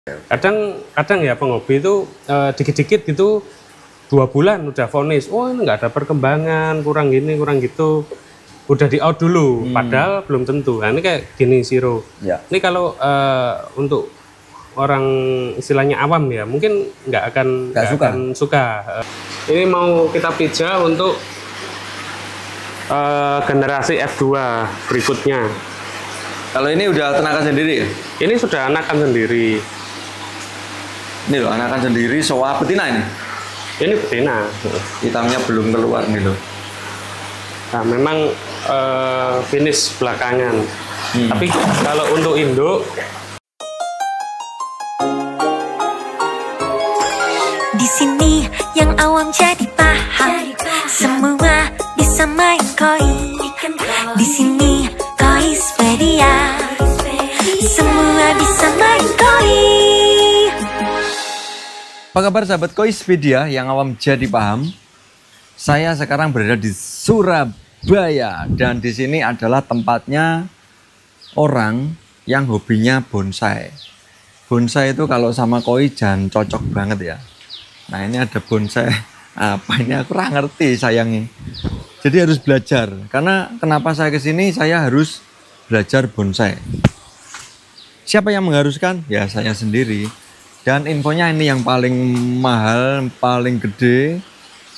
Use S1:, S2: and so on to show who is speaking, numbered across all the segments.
S1: Kadang ya penghobi itu dikit-dikit gitu 2 bulan udah vonis, oh ini nggak ada perkembangan, kurang gini kurang gitu, udah di out dulu, padahal belum tentu. Nah ini kayak gini Siro, ini kalau untuk orang istilahnya awam ya mungkin nggak akan suka. Ini mau kita pijak untuk generasi F2 berikutnya.
S2: Kalau ini udah anakan sendiri ya?
S1: Ini sudah anakan sendiri.
S2: Ini loh, anakan sendiri, soa betina ini?
S1: Ini betina.
S2: Hitamnya belum keluar nih loh.
S1: Nah, memang finish belakangan. Tapi kalau untuk induk,
S3: di sini yang awam jadi paham, semua bisa main koi. Di sini Koispedia, semua bisa main koi.
S2: Apa kabar sahabat Koispedia yang awam jadi paham? Saya sekarang berada di Surabaya dan di sini adalah tempatnya orang yang hobinya bonsai. Bonsai itu kalau sama koi jangan cocok banget ya. Nah ini ada bonsai apa ini aku kurang ngerti sayangnya. Jadi harus belajar. Karena kenapa saya kesini saya harus belajar bonsai. Siapa yang mengharuskan? Ya saya sendiri. Dan infonya ini yang paling mahal, paling gede,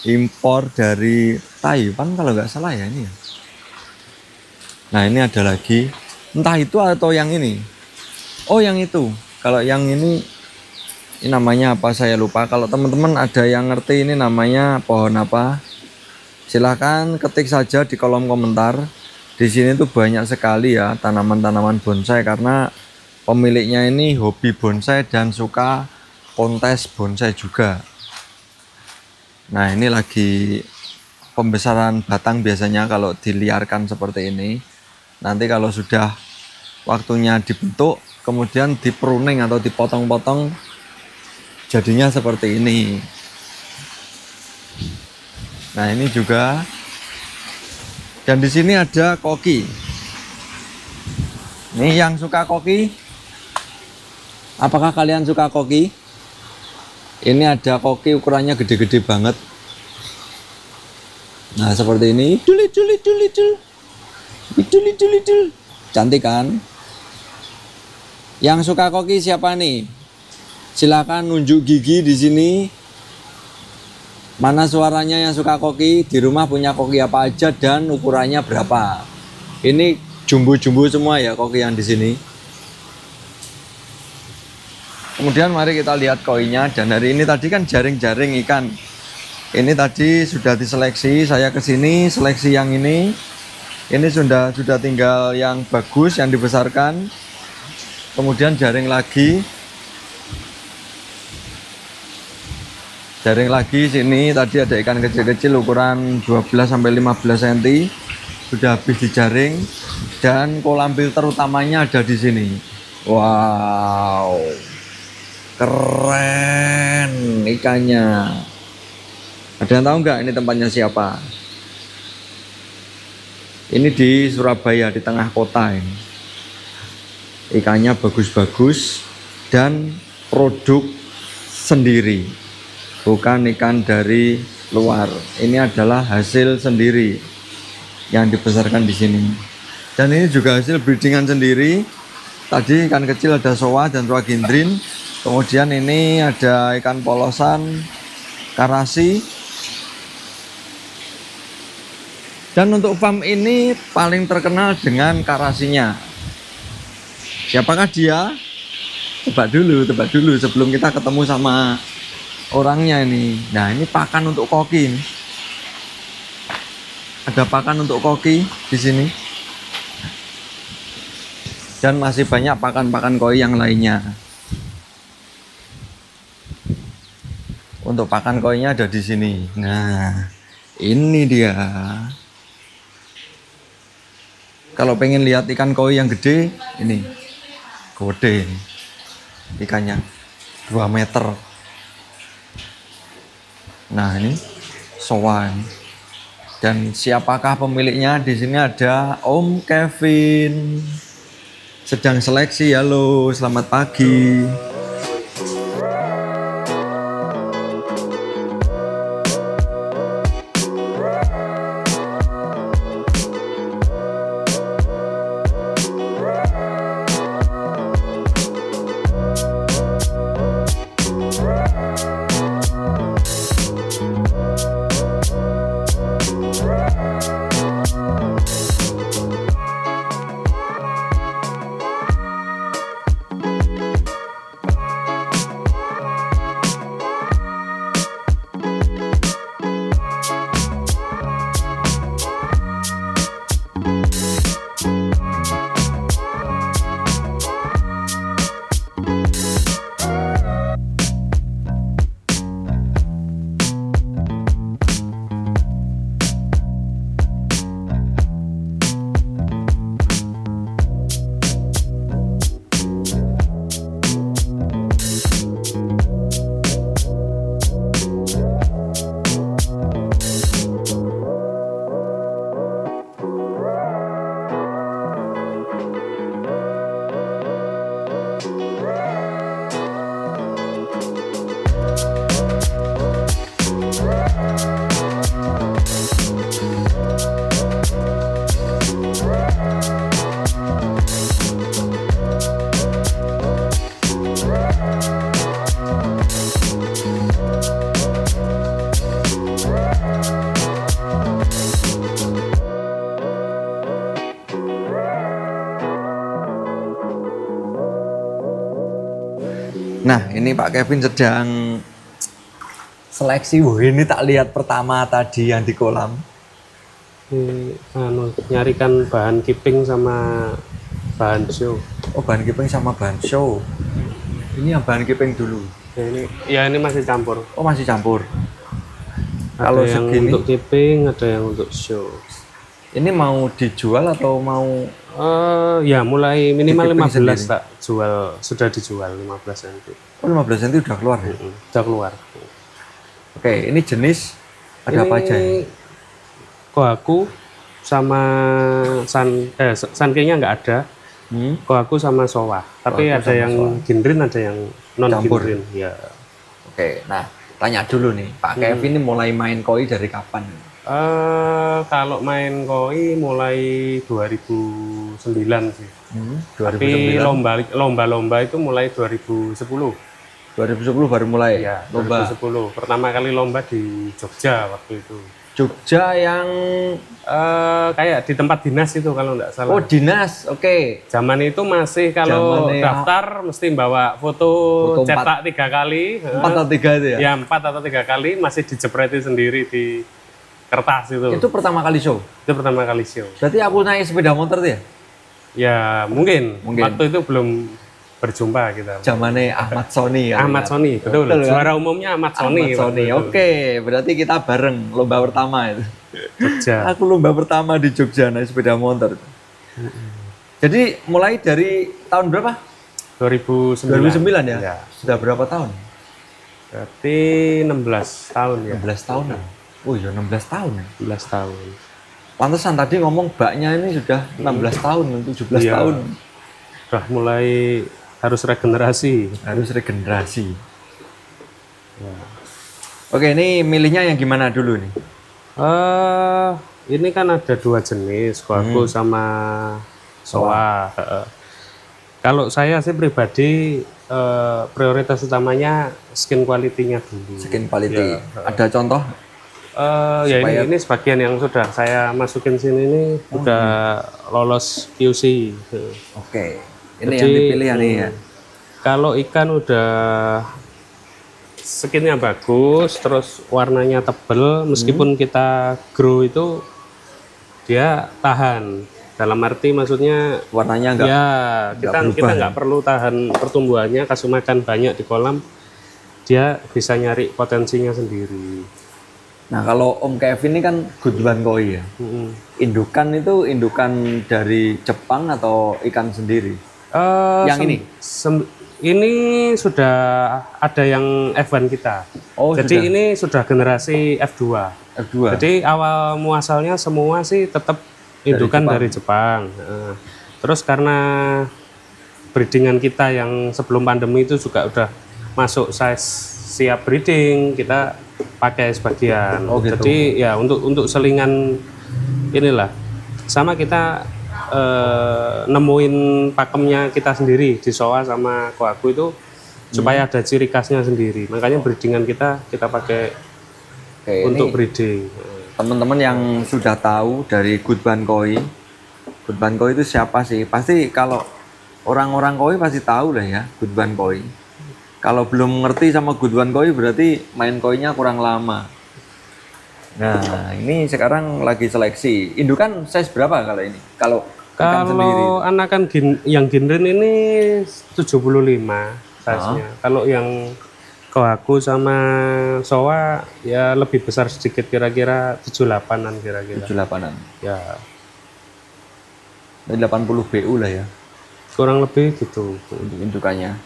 S2: impor dari Taiwan kalau nggak salah ya ini ya. Nah ini ada lagi, entah itu atau yang ini. Oh yang itu, kalau yang ini namanya apa saya lupa. Kalau teman-teman ada yang ngerti ini namanya pohon apa, silahkan ketik saja di kolom komentar. Di sini tuh banyak sekali ya tanaman-tanaman bonsai karena pemiliknya ini hobi bonsai dan suka kontes bonsai juga. Nah ini lagi pembesaran batang biasanya kalau diliarkan seperti ini. Nanti kalau sudah waktunya dibentuk, kemudian di pruning atau dipotong-potong, jadinya seperti ini. Nah ini juga. Dan di sini ada koki. Ini yang suka koki. Apakah kalian suka koki? Ini ada koki ukurannya gede-gede banget. Nah seperti ini. Cantik kan? Yang suka koki siapa nih? Silakan nunjuk gigi di sini. Mana suaranya yang suka koki? Di rumah punya koki apa aja dan ukurannya berapa? Ini jumbo-jumbo semua ya koki yang di sini. Kemudian mari kita lihat koinya. Dan hari ini tadi kan jaring-jaring ikan. Ini tadi sudah diseleksi. Saya kesini seleksi yang ini. Ini sudah tinggal yang bagus yang dibesarkan. Kemudian jaring lagi. Jaring lagi sini tadi ada ikan kecil-kecil ukuran 12-15 cm. Sudah habis dijaring dan kolam filter utamanya ada di sini. Wow. Keren ikannya. Ada yang tahu nggak ini tempatnya siapa? Ini di Surabaya di tengah kota ini. Ikannya bagus-bagus dan produk sendiri. Bukan ikan dari luar. Ini adalah hasil sendiri yang dibesarkan di sini. Dan ini juga hasil breedingan sendiri. Tadi ikan kecil ada soa dan soa gindrin. Kemudian ini ada ikan polosan, karasi. Dan untuk farm ini paling terkenal dengan karasinya. Siapakah dia? Tebak dulu sebelum kita ketemu sama orangnya ini. Nah ini pakan untuk koki. Ada pakan untuk koki di sini. Dan masih banyak pakan-pakan koi yang lainnya. Untuk pakan koinya ada di sini. Nah, ini dia. Kalau pengen lihat ikan koi yang gede, ini gede ini. Ikannya 2 meter. Nah, ini soa. Dan siapakah pemiliknya? Di sini ada Om Kevin. Sedang seleksi. Halo, selamat pagi. Nah, ini Pak Kevin sedang seleksi. Wah, ini tak lihat pertama tadi yang di kolam.
S1: Nyarikan bahan keeping sama bahan show.
S2: Oh, bahan keeping sama bahan show. Ini yang bahan keeping dulu.
S1: Ini masih campur.
S2: Oh, masih campur.
S1: Ada
S2: Kalau
S1: yang
S2: segini,
S1: untuk keeping, ada yang untuk show.
S2: ini mau dijual atau mau
S1: Ya mulai minimal
S2: Keeping
S1: 15
S2: sendiri?
S1: tak jual, sudah dijual 15 cm.
S2: oh, 15 cm udah keluar ya?
S1: Sudah keluar.
S2: Oke, ini jenis ada apa aja ya?
S1: Kohaku sama Sankey-nya nggak ada. Kohaku sama Showa. Tapi
S2: Kohaku
S1: ada
S2: sama
S1: yang
S2: Showa.
S1: Ginrin, ada yang non
S2: Campur.
S1: Ginrin. Ya.
S2: Oke, nah tanya dulu nih, Pak Kevin ini mulai main koi dari kapan?
S1: Kalau main koi mulai 2009 sih.
S2: 2009.
S1: Tapi lomba-lomba itu mulai 2010.
S2: 2010 baru mulai
S1: Ya,
S2: lomba.
S1: 2010. Pertama kali lomba di Jogja waktu itu.
S2: Jogja yang
S1: Kayak di tempat dinas itu kalau nggak salah.
S2: oh dinas, oke.
S1: Zaman itu masih kalau
S2: Zamannya
S1: daftar mesti bawa foto
S2: Foto
S1: cetak 3 kali.
S2: 4 atau 3 itu ya?
S1: Ya 4 atau 3 kali masih dijepreti sendiri di kertas itu.
S2: Itu pertama kali show.
S1: Itu pertama kali show.
S2: Berarti aku naik sepeda motor tuh ya?
S1: Ya mungkin.
S2: Mungkin.
S1: Waktu itu belum berjumpa kita.
S2: Zamannya Ahmad Sony kan?
S1: Ahmad Sony, betul.
S2: Betul, kan?
S1: Juara umumnya Ahmad Sony.
S2: Ahmad Sony.
S1: waktu itu.
S2: Oke, berarti kita bareng lomba pertama itu.
S1: Jogja.
S2: Aku lomba pertama di Jogja naik sepeda motor. Jadi mulai dari tahun berapa?
S1: 2009.
S2: 2009 ya?
S1: Ya.
S2: Sudah berapa tahun?
S1: Berarti 16 tahun ya.
S2: 16 tahun. Oh iya 16 tahun ya.
S1: 16 tahun.
S2: Pantesan tadi ngomong baknya ini sudah 16 tahun, 17
S1: Iya.
S2: tahun.
S1: Udah mulai harus regenerasi.
S2: Harus regenerasi. Oke, ini milihnya yang gimana dulu nih?
S1: Ini kan ada 2 jenis, Kohaku sama Showa. Kalau saya sih pribadi prioritas utamanya skin quality-nya dulu.
S2: Skin quality.
S1: Ya,
S2: Ada contoh?
S1: Ya ini sebagian yang sudah saya masukin sini ini udah lolos QC.
S2: Oke. Ini
S1: Jadi,
S2: yang dipilih ya nih ya.
S1: Kalau ikan udah skinnya bagus, terus warnanya tebel, meskipun kita grow itu dia tahan. Dalam arti maksudnya
S2: Warnanya enggak
S1: ya
S2: berubah
S1: kita
S2: ya?
S1: nggak perlu tahan pertumbuhannya, kasih makan banyak di kolam, dia bisa nyari potensinya sendiri.
S2: Nah, kalau Om Kevin ini kan Goodwan Koi ya. Indukan itu indukan dari Jepang atau ikan sendiri? Yang ini?
S1: Ini sudah ada yang F1 kita.
S2: Oh,
S1: Jadi
S2: sudah.
S1: ini sudah generasi F2.
S2: F2.
S1: Jadi awal muasalnya semua sih tetap indukan dari Jepang. Terus karena breedingan kita yang sebelum pandemi itu juga udah masuk size siap breeding, kita pakai sebagian.
S2: Oh, gitu.
S1: Jadi ya untuk selingan inilah. Sama kita nemuin pakemnya kita sendiri di Showa sama Kohaku itu supaya ada ciri khasnya sendiri. Makanya breedingan kita pakai
S2: Oke,
S1: untuk
S2: ini
S1: breeding.
S2: teman-teman yang sudah tahu dari Goodwan Koi. Goodwan Koi itu siapa sih? Pasti kalau orang-orang koi pasti tahu lah ya Goodwan Koi. Kalau belum ngerti sama Goodwan Koi berarti main koinya kurang lama. Nah, ini sekarang lagi seleksi. Indukan size berapa kalau ini? Kalau ikan sendiri.
S1: Kalau anakan yang Ginrin ini 75 size-nya. Kalau yang Kohaku sama Showa ya lebih besar sedikit, kira-kira 78-an kira-kira.
S2: 78-an.
S1: Ya,
S2: 80 BU lah ya
S1: kurang lebih gitu.
S2: untuk indukannya.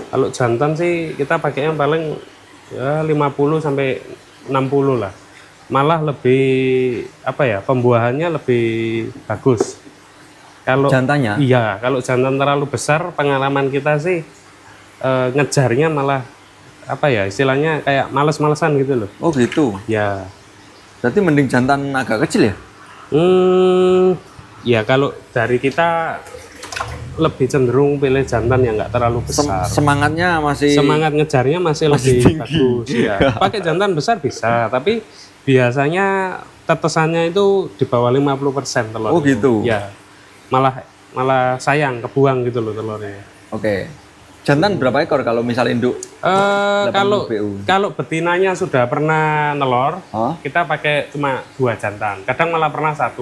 S1: Kalau jantan sih kita pakainya paling ya 50 sampai 60 lah. Malah lebih apa ya, pembuahannya lebih bagus. Kalau
S2: Jantannya?
S1: Iya, kalau jantan terlalu besar, pengalaman kita sih ngejarnya malah apa ya, istilahnya kayak males-malesan gitu loh.
S2: Oh gitu.
S1: Ya.
S2: Berarti mending jantan agak kecil ya?
S1: Ya kalau dari kita lebih cenderung pilih jantan yang nggak terlalu besar.
S2: Semangatnya masih
S1: Semangat ngejarnya masih lebih
S2: tinggi.
S1: bagus ya. Pakai jantan besar bisa, tapi biasanya tetesannya itu di bawah 50% telurnya.
S2: Oh gitu.
S1: Ya. Malah sayang kebuang gitu loh telurnya.
S2: Oke. Jantan berapa ekor kalau misal induk? 80 BU.
S1: Kalau betinanya sudah pernah nelor,
S2: Hah?
S1: kita pakai cuma 2 jantan. Kadang malah pernah 1.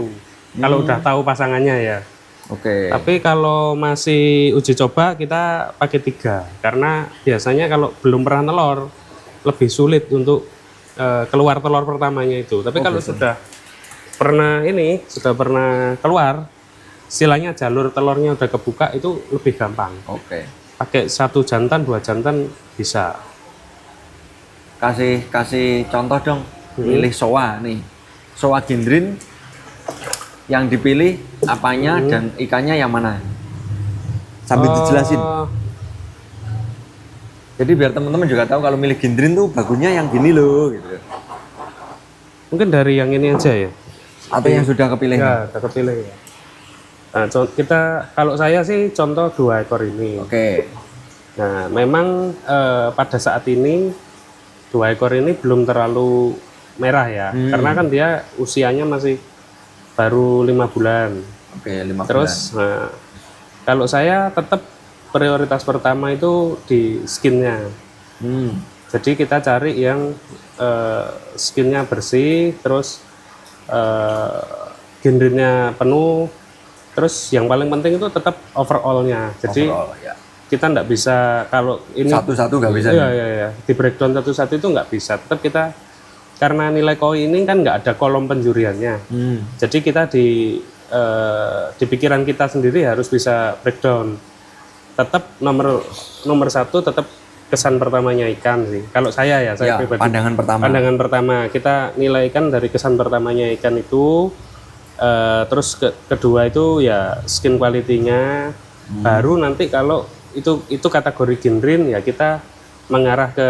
S1: Kalau udah tahu pasangannya ya.
S2: Oke.
S1: Tapi kalau masih uji coba kita pakai 3 karena biasanya kalau belum pernah nelor lebih sulit untuk keluar telur pertamanya itu. Tapi kalau sudah pernah keluar, istilahnya jalur telurnya udah kebuka itu lebih gampang.
S2: Oke.
S1: Pakai 1 jantan, 2 jantan bisa.
S2: Kasih contoh dong. Pilih soa nih. Soa gendrin yang dipilih apanya dan ikannya yang mana? Sambil dijelasin. Jadi biar teman-teman juga tahu kalau milih gendrin tuh bagusnya yang gini loh gitu.
S1: Mungkin dari yang ini aja ya.
S2: Atau yang sudah kepilih.
S1: Ya, udah kepilih ya. Nah, kalau saya sih contoh 2 ekor ini.
S2: Oke.
S1: Nah, memang pada saat ini 2 ekor ini belum terlalu merah ya, karena kan dia usianya masih baru 5 bulan.
S2: Oke, 5
S1: Terus, nah, kalau saya tetap prioritas pertama itu di skinnya. Jadi kita cari yang skinnya bersih, terus gendrinnya penuh. Terus yang paling penting itu tetap overall-nya. Jadi
S2: ya.
S1: kita nggak bisa kalau ini
S2: Satu-satu nggak bisa.
S1: Iya. Di breakdown satu-satu itu nggak bisa. Tetap kita karena nilai koi ini kan nggak ada kolom penjuriannya. Jadi kita di pikiran kita sendiri harus bisa breakdown. Tetap nomor 1 tetap kesan pertamanya ikan sih. Kalau saya pribadi. Pandangan pertama kita nilai ikan dari kesan pertamanya ikan itu. Terus kedua itu ya skin quality-nya. Baru nanti kalau itu kategori gendrin ya kita mengarah ke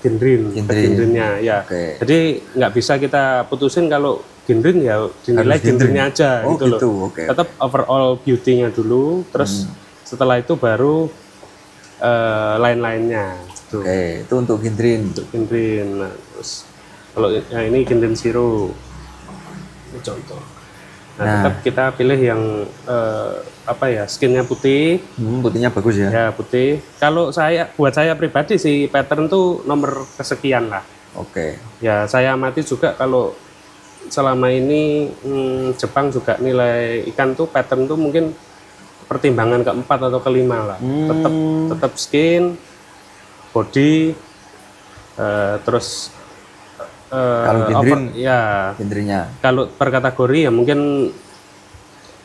S1: gendrinnya ya. Jadi nggak bisa kita putusin kalau gendrin ya dinilai gendrinnya aja gitu loh. Tetap overall beauty-nya dulu, terus setelah itu baru lain-lainnya. Gitu.
S2: Oke, itu untuk gendrin.
S1: Nah, terus kalau ini gendrin zero, ini contoh. Nah, tetap kita pilih yang skinnya putih.
S2: Putihnya bagus ya.
S1: Ya, putih. Kalau buat saya pribadi sih pattern tuh nomor kesekian lah.
S2: Oke.
S1: Ya, saya amati juga kalau selama ini Jepang juga nilai ikan tuh pattern tuh mungkin pertimbangan keempat atau kelima lah. Tetap skin, body, terus
S2: kalau gendrin, gendrinnya.
S1: Kalau per kategori ya mungkin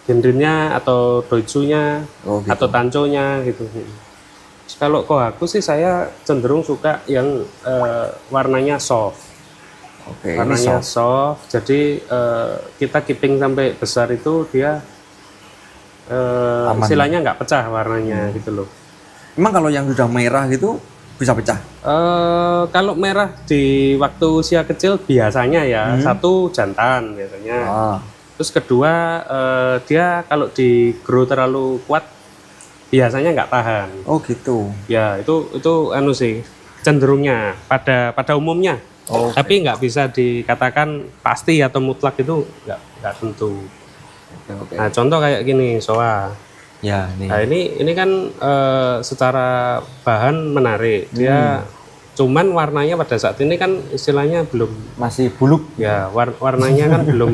S1: gendrinnya atau doitsunya atau tanconya gitu. Kalau kohaku sih saya cenderung suka yang warnanya soft. Warnanya soft. Jadi kita keeping sampai besar itu dia istilahnya nggak pecah warnanya gitu loh.
S2: Emang kalau yang sudah merah gitu bisa pecah?
S1: Kalau merah di waktu usia kecil biasanya ya 1 jantan biasanya. Terus kedua dia kalau di grow terlalu kuat biasanya nggak tahan.
S2: Oh gitu.
S1: Ya itu anu sih cenderungnya pada umumnya. Tapi nggak bisa dikatakan pasti atau mutlak itu nggak tentu. Nah contoh kayak gini soa.
S2: Ya, nih.
S1: Nah ini kan secara bahan menarik. Dia cuman warnanya pada saat ini kan istilahnya belum
S2: masih buluk.
S1: Ya warnanya kan belum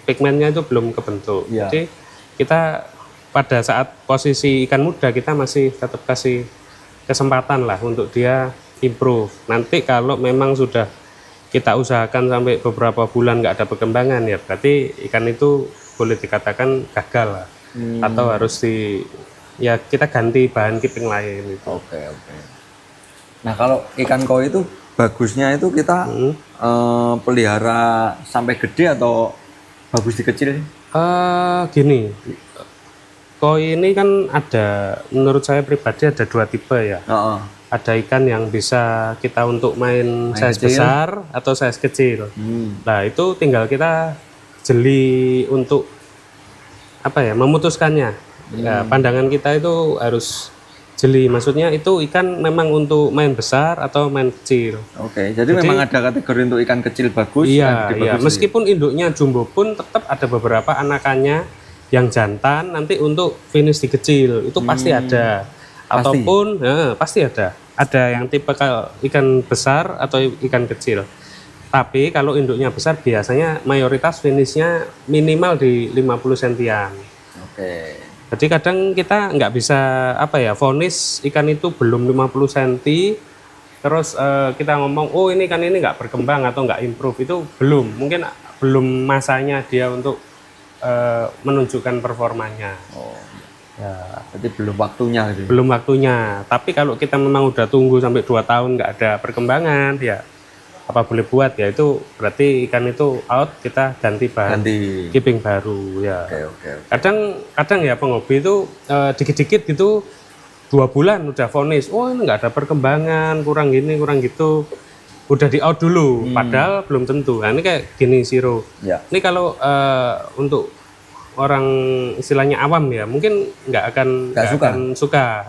S1: pigmennya itu belum kebentuk. Jadi kita pada saat posisi ikan muda kita masih tetap kasih kesempatan lah untuk dia improve. Nanti kalau memang sudah kita usahakan sampai beberapa bulan nggak ada perkembangan ya berarti ikan itu boleh dikatakan gagal lah. Atau harus kita ganti bahan keeping lain gitu.
S2: Oke. Nah kalau ikan koi itu bagusnya itu kita pelihara sampai gede atau bagus dikecil?
S1: Gini, koi ini kan ada, menurut saya pribadi ada 2 tipe ya. Ada ikan yang bisa kita untuk main size kecil, besar atau size kecil. Nah itu tinggal kita jeli untuk memutuskannya Ya, pandangan kita itu harus jeli. Maksudnya itu ikan memang untuk main besar atau main kecil.
S2: Oke, jadi memang ada kategori untuk ikan kecil bagus.
S1: Iya,
S2: gede
S1: iya.
S2: bagus
S1: Meskipun induknya jumbo pun tetap ada beberapa anakannya yang jantan nanti untuk finish di kecil itu pasti ada. Ataupun pasti ada. Ada yang tipe ikan besar atau ikan kecil. Tapi kalau induknya besar biasanya mayoritas finishnya minimal di 50 sentian.
S2: Oke.
S1: Jadi kadang kita nggak bisa vonis ikan itu belum 50 cm terus kita ngomong oh ini ikan ini nggak berkembang atau nggak improve, itu mungkin belum masanya dia untuk menunjukkan performanya.
S2: Oh.
S1: Ya,
S2: Jadi belum waktunya gitu.
S1: belum waktunya. Tapi kalau kita memang udah tunggu sampai 2 tahun nggak ada perkembangan, ya apa boleh buat, ya itu berarti ikan itu out, kita ganti bahan keeping baru ya.
S2: Oke.
S1: Kadang ya penghobi itu dikit-dikit gitu 2 bulan udah vonis, oh ini nggak ada perkembangan, kurang gini kurang gitu, udah di out dulu. Padahal belum tentu. Nah, ini kayak gini Siro.
S2: Ya.
S1: Ini kalau untuk orang istilahnya awam ya mungkin nggak akan suka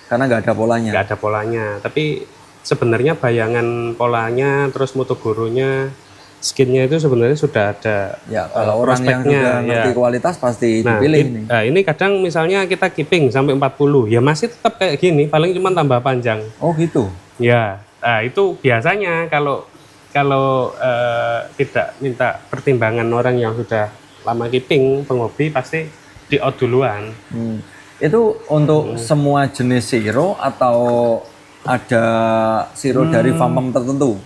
S2: Karena nggak ada polanya.
S1: nggak ada polanya. Tapi sebenarnya bayangan polanya terus motogoronya, skinnya itu sebenarnya sudah ada.
S2: Ya, kalau orang yang
S1: prospeknya,
S2: sudah ngerti kualitas pasti dipilih ini.
S1: Nah, ini kadang misalnya kita keeping sampai 40 ya masih tetap kayak gini, paling cuma tambah panjang.
S2: Oh gitu.
S1: Ya, nah, itu biasanya kalau tidak minta pertimbangan orang yang sudah lama keeping, penghobi pasti di out duluan.
S2: Itu untuk semua jenis siro atau ada siro dari farm tertentu?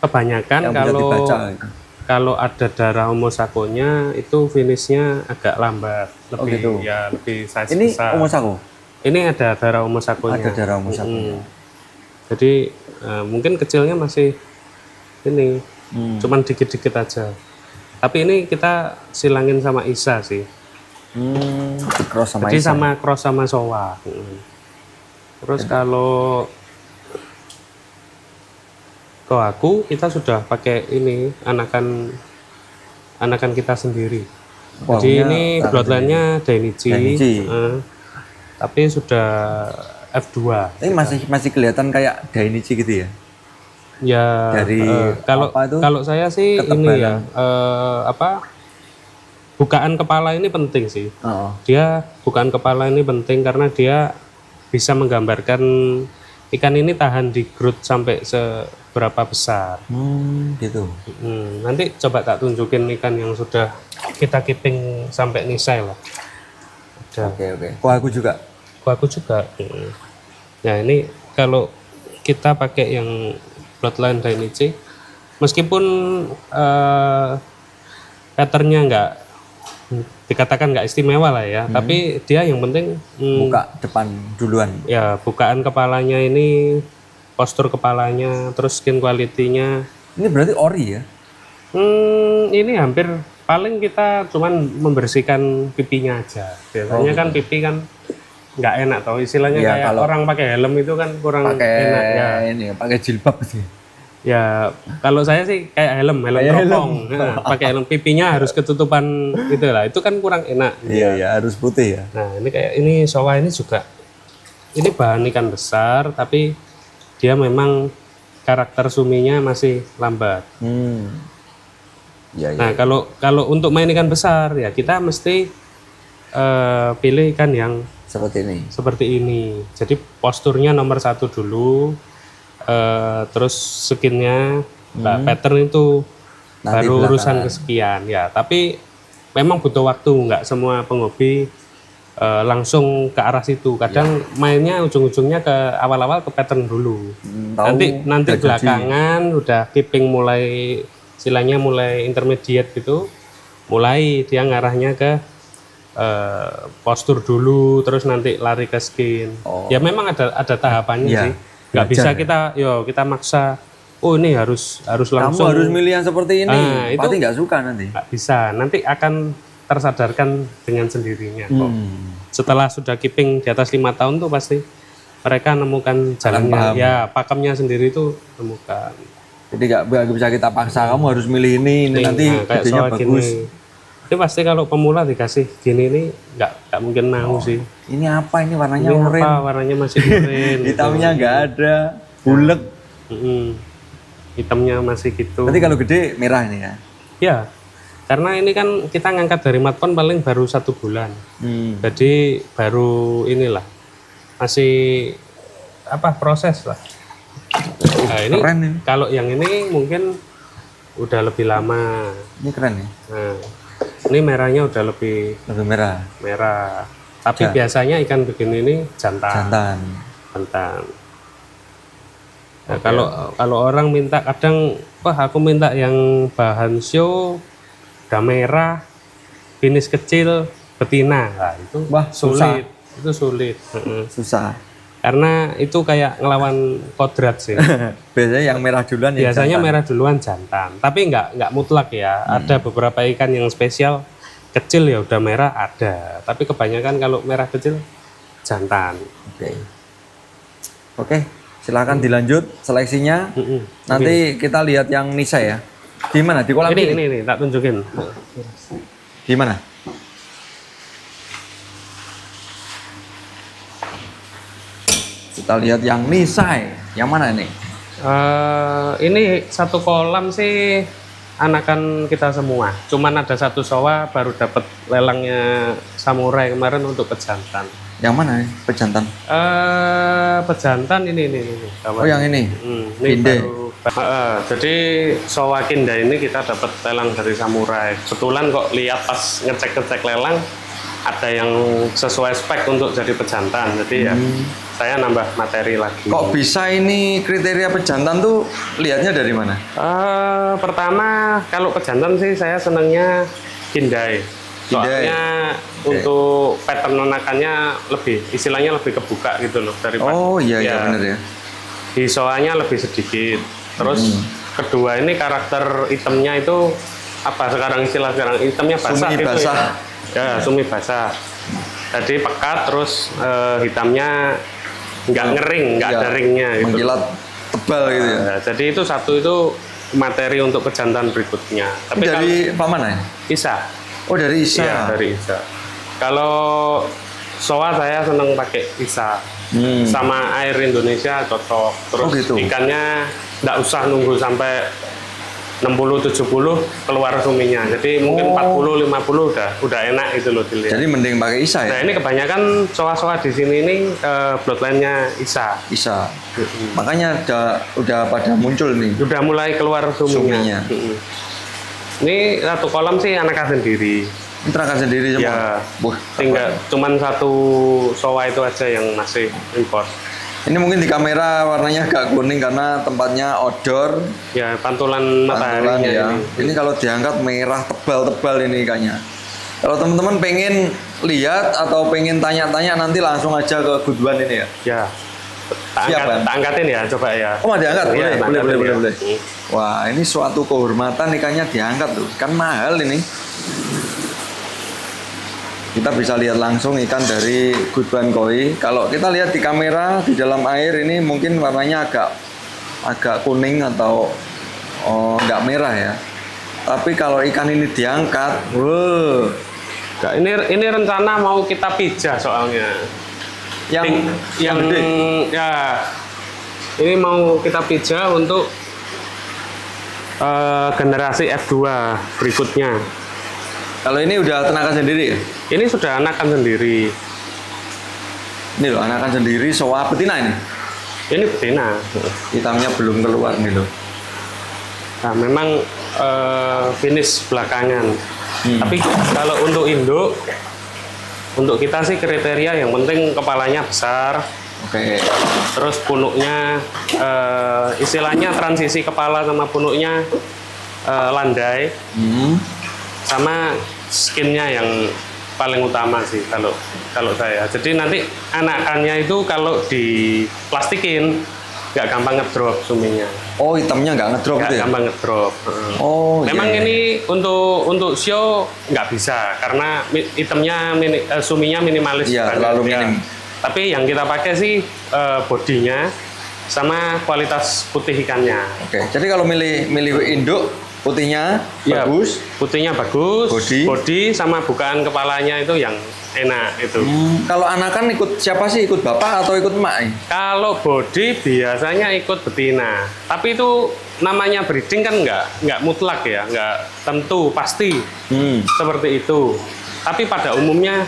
S1: Kebanyakan
S2: yang bisa dibaca, gitu.
S1: Kalau ada darah homosakonya itu finishnya agak lambat, lebih
S2: gitu.
S1: ya lebih size
S2: Ini
S1: besar.
S2: homosako?
S1: Ini ada darah homosakonya.
S2: Ada darah homosakonya.
S1: Jadi mungkin kecilnya masih ini, cuman dikit-dikit aja. Tapi ini kita silangin sama Isa sih.
S2: Cross sama
S1: Jadi
S2: Isa.
S1: sama cross sama Sowa. Terus kalau aku kita sudah pakai ini anakan kita sendiri.
S2: Wow,
S1: jadi ini bloodline-nya Dainichi. Tapi sudah F2.
S2: Ini masih kelihatan kayak Dainichi gitu ya?
S1: Ya,
S2: dari
S1: kalau saya sih ini ya bukaan kepala ini penting sih. Dia bukaan kepala ini penting karena dia bisa menggambarkan ikan ini tahan di growth sampai seberapa besar.
S2: Gitu.
S1: Nanti coba tak tunjukin ikan yang sudah kita keeping sampai nisai lah.
S2: Oke. Kuaku juga.
S1: Nah ini kalau kita pakai yang bloodline Dainichi, meskipun patternnya dikatakan nggak istimewa lah ya, tapi dia yang penting
S2: buka depan duluan.
S1: Ya, bukaan kepalanya ini, postur kepalanya, terus skin quality-nya.
S2: Ini berarti ori ya?
S1: Ini hampir paling kita cuman membersihkan pipinya aja. Biasanya kan pipi kan nggak enak tau, istilahnya
S2: ya,
S1: kayak orang pakai helm itu kan kurang enak ya.
S2: Ini pakai jilbab sih.
S1: Ya kalau saya sih kayak helm teropong, pakai helm, pipinya harus ketutupan gitu lah, itu kan kurang enak.
S2: Iya harus putih ya.
S1: Nah ini Sowa ini juga, ini bahan ikan besar tapi dia memang karakter suminya masih lambat. Nah kalau untuk main ikan besar ya kita mesti pilih ikan yang seperti ini. Jadi posturnya nomor 1 dulu, terus skinnya, pattern itu nanti baru urusan kesekian ya. Tapi memang butuh waktu, nggak semua penghobi langsung ke arah situ. Kadang mainnya ujung-ujungnya ke awal-awal ke pattern dulu. Nanti belakangan udah keeping mulai istilahnya mulai intermediate gitu, mulai dia ngarahnya ke postur dulu, terus nanti lari ke skin. Ya memang ada tahapannya sih. Nggak bisa kita maksa. Oh ini harus langsung.
S2: Kamu harus milih yang seperti ini. Pasti nggak suka nanti.
S1: Nggak bisa. Nanti akan tersadarkan dengan sendirinya kok. Setelah sudah keeping di atas 5 tahun tuh pasti mereka nemukan jalannya. Ya pakemnya sendiri itu temukan.
S2: Jadi nggak bisa kita paksa kamu harus milih ini nanti gedenya bagus.
S1: Ini pasti kalau pemula dikasih gini nih nggak mungkin mau sih.
S2: Ini apa ini warnanya
S1: Ini
S2: oranye?
S1: apa warnanya masih oranye.
S2: Hitamnya nggak ada, bulat.
S1: Hitamnya masih gitu.
S2: Berarti kalau gede merah ini ya?
S1: Ya, karena ini kan kita ngangkat dari matpon paling baru 1 bulan. Jadi baru inilah masih apa proses lah. Nah, ini
S2: Keren ini.
S1: kalau yang ini mungkin udah lebih lama.
S2: Ini keren ya?
S1: Nah, ini merahnya udah lebih
S2: Lebih merah.
S1: merah. Tapi biasanya ikan begini ini jantan. Jantan. Nah, kalau orang minta kadang, wah aku minta yang bahan show, udah merah, finish kecil, betina. Nah, itu
S2: Wah,
S1: sulit. Itu sulit.
S2: Susah.
S1: Karena itu kayak ngelawan kodrat sih.
S2: Biasanya yang merah duluan ya.
S1: Biasanya merah duluan jantan. Tapi nggak mutlak ya. Ada beberapa ikan yang spesial kecil ya udah merah ada. Tapi kebanyakan kalau merah kecil jantan.
S2: Oke, silakan dilanjut seleksinya. Nanti kita lihat yang Nisa ya. Di mana? Di kolam
S1: ini tak tunjukin.
S2: Di mana? Kita lihat yang Nisai. Yang mana ini?
S1: Ini satu kolam sih anakan kita semua. Cuman ada satu sowa baru dapat lelangnya samurai kemarin untuk pejantan.
S2: Yang mana nih? Pejantan?
S1: Pejantan ini.
S2: Oh yang ini?
S1: Ini baru. Jadi sowa kinda ini kita dapat lelang dari samurai. Kebetulan kok lihat pas ngecek lelang ada yang sesuai spek untuk jadi pejantan. Jadi ya saya nambah materi lagi.
S2: Kok bisa ini kriteria pejantan tuh lihatnya dari mana?
S1: Pertama kalau pejantan sih saya senangnya kindai. Soalnya untuk pattern anakannya lebih, istilahnya lebih kebuka gitu loh daripada.
S2: Oh iya benar ya.
S1: Di soalnya lebih sedikit. Terus kedua ini karakter itemnya itu apa sekarang itemnya basah
S2: sumi
S1: gitu
S2: basah.
S1: Ya sumi basah. Jadi pekat terus hitamnya nggak ngering, nggak ada ringnya gitu.
S2: Mengkilat tebal gitu ya.
S1: Jadi itu satu itu materi untuk pejantan berikutnya. Tapi
S2: dari Pak mana ya?
S1: Isa.
S2: Oh dari Isa.
S1: Iya, dari Isa. Kalau soa saya seneng pakai Isa. Sama air Indonesia cocok. Terus
S2: gitu.
S1: ikannya nggak usah nunggu sampai 60-70 keluar suminya. Jadi mungkin 40-50 udah enak gitu loh dilihat.
S2: Jadi mending pakai Isa ya?
S1: Nah ini kebanyakan soa-soa di sini ini bloodline-nya Isa.
S2: Isa. Makanya udah pada muncul nih.
S1: Udah mulai keluar suminya. Ini satu kolam sih anakan sendiri.
S2: Ini terangkat sendiri semua?
S1: Ya, tinggal cuman satu soa itu aja yang masih impor.
S2: Ini mungkin di kamera warnanya agak kuning karena tempatnya outdoor.
S1: Ya, pantulan mataharinya
S2: ya.
S1: ini.
S2: Ini kalau diangkat merah tebal-tebal ini ikannya. Kalau teman-teman pengen lihat atau pengen tanya-tanya nanti langsung aja ke Good One ini ya.
S1: Ya. Tak angkatin ya, coba ya.
S2: Oh, mau diangkat?
S1: Ya,
S2: Boleh. Wah, ini suatu kehormatan ikannya diangkat tuh. Kan mahal ini. Kita bisa lihat langsung ikan dari Good One Koi. Kalau kita lihat di kamera di dalam air ini mungkin warnanya agak kuning atau nggak merah ya. Tapi kalau ikan ini diangkat,
S1: Nah, ini rencana mau kita pijah soalnya.
S2: yang
S1: gede. Ya, ini mau kita pijah untuk generasi F2 berikutnya.
S2: Kalau ini udah tenaga sendiri ya?
S1: Ini sudah anakan sendiri.
S2: Ini loh, anakan sendiri, soa betina ini?
S1: Ini betina.
S2: Hitamnya belum keluar nih loh.
S1: Nah, memang finish belakangan. Tapi kalau untuk induk, untuk kita sih kriteria yang penting kepalanya besar.
S2: Oke.
S1: Terus punuknya, istilahnya transisi kepala sama punuknya landai. Sama skinnya yang paling utama sih kalau saya. Jadi nanti anakannya itu kalau diplastikin nggak gampang ngedrop suminya.
S2: Oh, hitamnya nggak ngedrop gitu ya?
S1: Gampang ngedrop.
S2: Oh,
S1: memang ini untuk show nggak bisa karena hitamnya suminya minimalis.
S2: Iya, terlalu minim.
S1: Tapi yang kita pakai sih bodinya sama kualitas putih ikannya.
S2: Oke, jadi kalau milih induk Putihnya
S1: Ya,
S2: bagus.
S1: putihnya bagus,
S2: Body.
S1: body sama bukaan kepalanya itu yang enak itu.
S2: Kalau anakan ikut siapa sih? Ikut bapak atau ikut emak?
S1: Kalau body biasanya ikut betina, tapi itu namanya breeding kan nggak mutlak ya, nggak tentu pasti seperti itu. Tapi pada umumnya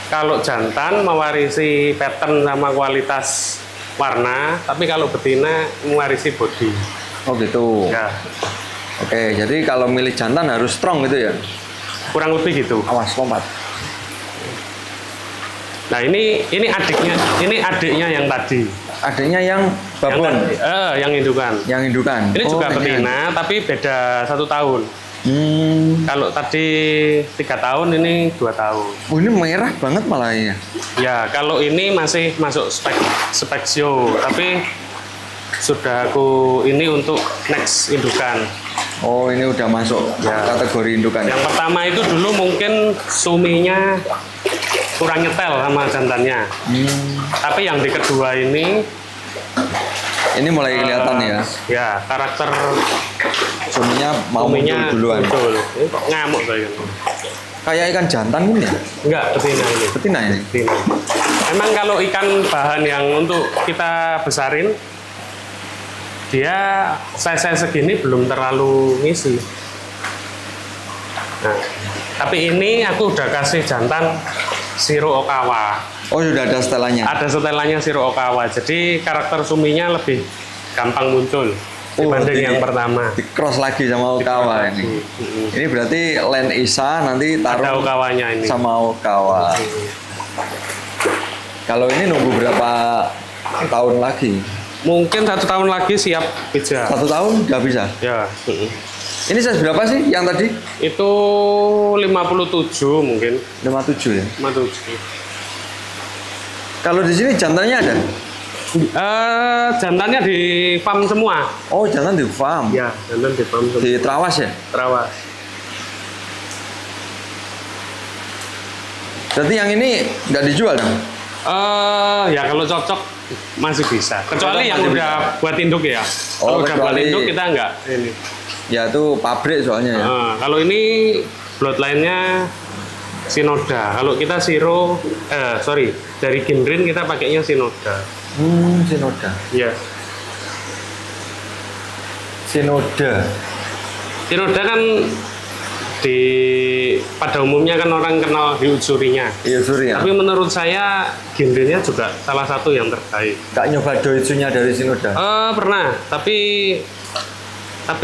S1: kalau jantan mewarisi pattern sama kualitas warna, tapi kalau betina mewarisi body.
S2: Oh gitu.
S1: Ya,
S2: Oke, jadi kalau milih jantan harus strong gitu ya?
S1: kurang lebih gitu.
S2: Awas lompat.
S1: Nah ini adiknya yang tadi.
S2: Adiknya yang babon,
S1: Yang indukan.
S2: yang indukan.
S1: Ini juga
S2: adiknya.
S1: betina, tapi beda 1 tahun. Kalau tadi 3 tahun, ini 2 tahun.
S2: Oh, ini merah banget malah ini.
S1: Ya, kalau ini masih masuk spek show, tapi sudah aku ini untuk next indukan.
S2: Oh, ini udah masuk
S1: Ya.
S2: kategori indukan.
S1: Yang pertama itu dulu mungkin suminya kurang nyetel sama jantannya. Tapi yang di kedua ini
S2: Ini mulai kelihatan ya.
S1: Ya, karakter
S2: Suminya mau muncul
S1: suminya
S2: duluan.
S1: muncul. Ini kok ngamuk saya.
S2: Kayak ikan jantan ini ya?
S1: Enggak, betina ini.
S2: Betina ini.
S1: Betina. Emang kalau ikan bahan yang untuk kita besarin, dia size segini belum terlalu ngisi. Nah, tapi ini aku udah kasih jantan Shiro Okawa.
S2: Oh, sudah ada setelannya.
S1: Ada setelannya Shiro Okawa, jadi karakter suminya lebih gampang muncul dibanding yang pertama.
S2: Di cross lagi sama Okawa
S1: Di-cross
S2: ini.
S1: lagi.
S2: Ini berarti Len Isa nanti
S1: Ada
S2: taruh
S1: Okawanya ini.
S2: sama Okawa. Kalau ini nunggu berapa tahun lagi?
S1: Mungkin 1 tahun lagi siap pijat.
S2: 1 tahun nggak bisa.
S1: Ya,
S2: Ini size berapa sih yang tadi?
S1: itu 57 mungkin.
S2: 57 ya.
S1: 57.
S2: Kalau di sini jantannya ada?
S1: Jantannya di farm semua.
S2: Oh, jantan di farm.
S1: Ya, jantan di farm semua.
S2: Di Trawas ya?
S1: Terawas.
S2: Berarti yang ini nggak dijual dong?
S1: Ya kalau cocok masih bisa. Kecuali yang
S2: Masih
S1: udah buat induk ya.
S2: Oh,
S1: Kalau udah buat
S2: kecuali-
S1: induk kita enggak ini.
S2: Ya itu pabrik soalnya ya.
S1: Kalau ini bloodline-nya Shinoda. Kalau kita dari Ginrin kita pakainya Shinoda.
S2: Shinoda.
S1: Ya.
S2: Shinoda.
S1: Shinoda kan pada umumnya kan orang kenal Hyutsurinya.
S2: Iya suri ya.
S1: Tapi menurut saya Ginrinnya juga salah satu yang terbaik.
S2: Nggak nyoba doitsunya dari Shinoda.
S1: Pernah, tapi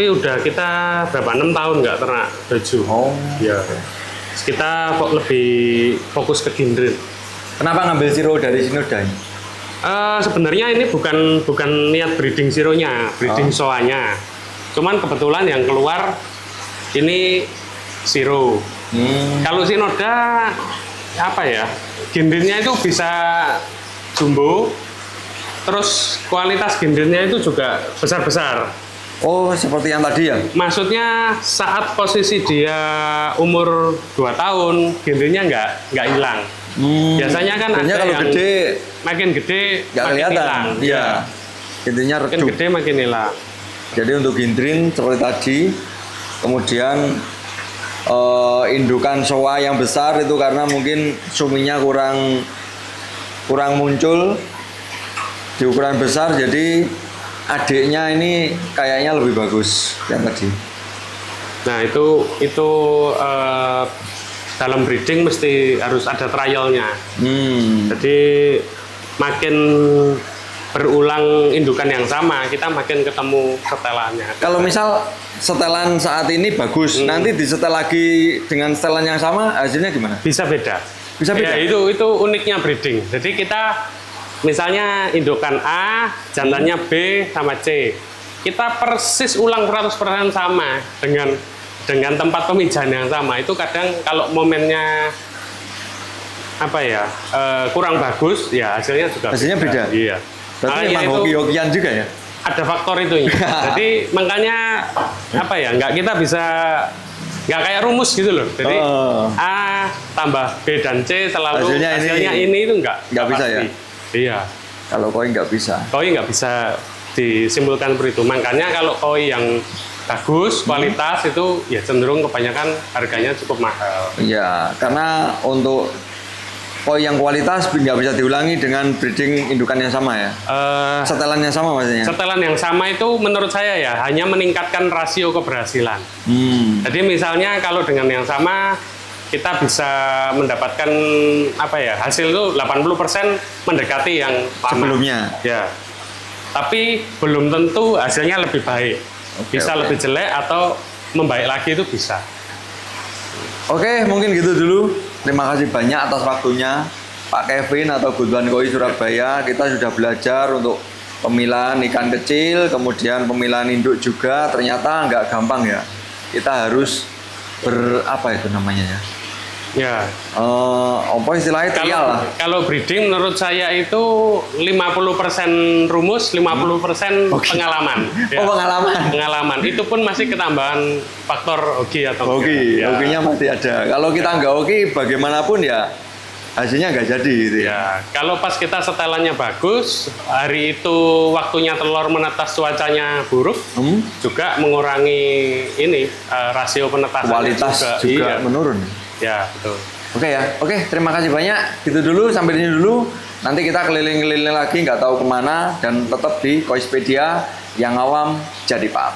S1: udah kita berapa 6 tahun nggak ternak doju.
S2: Oh.
S1: Ya. Kita lebih fokus ke Ginrin.
S2: Kenapa ngambil Shiro dari Shinoda?
S1: Sebenarnya ini bukan niat breeding Shironya, breeding soanya. Cuman kebetulan yang keluar ini Shiro. Kalau Shinoda apa ya? Ginrinnya itu bisa jumbo. Terus kualitas ginrinnya itu juga besar-besar.
S2: Oh, seperti yang tadi ya?
S1: Maksudnya saat posisi dia umur 2 tahun, ginrinnya nggak hilang. Biasanya kan
S2: Biasanya
S1: ada
S2: kalau
S1: yang
S2: gede
S1: makin gede
S2: nggak
S1: makin
S2: kelihatan.
S1: hilang.
S2: Iya. Intinya
S1: Makin
S2: redup.
S1: gede makin hilang.
S2: Jadi untuk Ginrin seperti tadi, kemudian indukan soa yang besar itu karena mungkin suminya kurang muncul di ukuran besar, jadi adiknya ini kayaknya lebih bagus yang tadi.
S1: Nah itu dalam breeding mesti harus ada trialnya. Jadi makin berulang indukan yang sama, kita makin ketemu setelannya.
S2: Kalau misal setelan saat ini bagus, nanti disetel lagi dengan setelan yang sama, hasilnya gimana?
S1: Bisa beda.
S2: Bisa beda?
S1: Ya, itu uniknya breeding. Jadi kita misalnya indukan A, jantannya B sama C. Kita persis ulang 100% sama dengan tempat pemijahan yang sama. Itu kadang kalau momennya kurang bagus, ya hasilnya juga
S2: beda.
S1: Iya.
S2: Berarti memang hoki-hokian juga ya?
S1: Ada faktor itunya. Jadi makanya nggak kita bisa nggak kayak rumus gitu loh. Jadi A tambah B dan C selalu hasilnya ini itu nggak
S2: bisa
S1: pasti.
S2: ya?
S1: Iya.
S2: Kalau koi nggak bisa.
S1: Koi nggak bisa disimpulkan seperti itu. Makanya kalau koi yang bagus, kualitas itu ya cenderung kebanyakan harganya cukup mahal.
S2: Iya, karena untuk koi yang kualitas nggak bisa diulangi dengan breeding indukan yang sama ya. Setelan yang sama maksudnya.
S1: Setelan yang sama itu menurut saya ya hanya meningkatkan rasio keberhasilan. Jadi misalnya kalau dengan yang sama kita bisa mendapatkan apa ya, hasil itu 80% mendekati yang lama.
S2: Sebelumnya.
S1: Ya. Tapi belum tentu hasilnya lebih baik. Bisa lebih jelek atau membaik lagi itu bisa.
S2: Oke, mungkin gitu dulu. Terima kasih banyak atas waktunya Pak Kevin atau Goodwan Koi Surabaya. Kita sudah belajar untuk pemilahan ikan kecil, kemudian pemilahan induk juga. Ternyata nggak gampang ya. Kita harus apa itu namanya ya?
S1: Ya.
S2: Apa istilahnya trial lah.
S1: Kalau breeding menurut saya itu 50% rumus, 50% pengalaman. Ya.
S2: Oh,
S1: Pengalaman. Itu pun masih ketambahan faktor hoki atau
S2: hoki.
S1: ya.
S2: Hokinya masih ada. Kalau kita nggak hoki, bagaimanapun ya hasilnya nggak jadi gitu ya.
S1: Ya. Kalau pas kita setelannya bagus, hari itu waktunya telur menetas cuacanya buruk, juga mengurangi ini rasio penetasan.
S2: Kualitas juga
S1: iya.
S2: menurun.
S1: Ya, betul.
S2: Oke ya, oke, terima kasih banyak. Gitu dulu, sampai sini dulu. Nanti kita keliling-keliling lagi, nggak tahu kemana, dan tetap di Koispedia yang awam jadi paham.